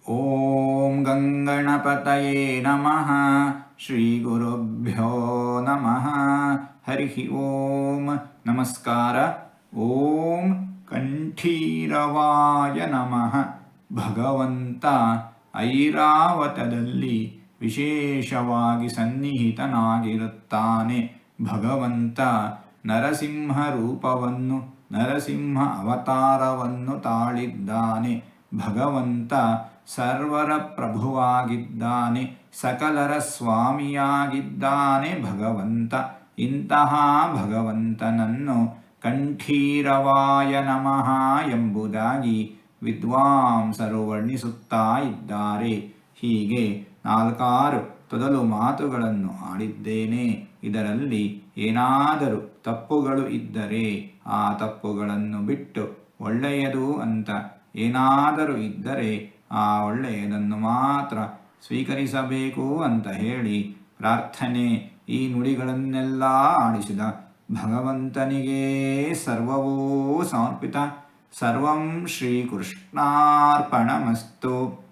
ಓಂ ಗಂಗಣಪತಯೇ ನಮಃ. ಶ್ರೀ ಗುರುಭ್ಯೋ ನಮಃ. ಹರಿ ಓಂ. ನಮಸ್ಕಾರ. ಓಂ ಕಂಠೀರವಾಯ ನಮಃ. ಭಗವಂತ ಐರಾವತದಲ್ಲಿ ವಿಶೇಷವಾಗಿ ಸನ್ನಿಹಿತನಾಗಿರುತ್ತಾನೆ. ಭಗವಂತ ನರಸಿಂಹ ರೂಪವನ್ನು, ನರಸಿಂಹ ಅವತಾರವನ್ನು ತಾಳಿದ್ದಾನೆ. ಭಗವಂತ ಸರ್ವರ ಪ್ರಭುವಾಗಿದ್ದಾನೆ, ಸಕಲರ ಸ್ವಾಮಿಯಾಗಿದ್ದಾನೆ ಭಗವಂತ. ಇಂತಹ ಭಗವಂತನನ್ನು ಕಂಠೀರವಾಯ ನಮಃ ಎಂಬುದಾಗಿ ವಿದ್ವಾಂಸರು ವರ್ಣಿಸುತ್ತಾ ಇದ್ದಾರೆ. ಹೀಗೆ 4 ತೊದಲು ಮಾತುಗಳನ್ನು ಆಡಿದ್ದೇನೆ. ಇದರಲ್ಲಿ ಏನಾದರೂ ತಪ್ಪುಗಳು ಇದ್ದರೆ ಆ ತಪ್ಪುಗಳನ್ನು ಬಿಟ್ಟು ಒಳ್ಳೆಯದು ಅಂತ ಏನಾದರೂ ಇದ್ದರೆ ಆ ಒಳ್ಳೆಯದನ್ನು ಮಾತ್ರ ಸ್ವೀಕರಿಸಬೇಕು ಅಂತ ಹೇಳಿ ಪ್ರಾರ್ಥನೆ. ಈ ನುಡಿಗಳನ್ನೆಲ್ಲ ಆಡಿಸಿದ ಭಗವಂತನಿಗೇ ಸರ್ವವೂ ಸಮರ್ಪಿತ. ಸರ್ವಂ ಶ್ರೀಕೃಷ್ಣಾರ್ಪಣಮಸ್ತು.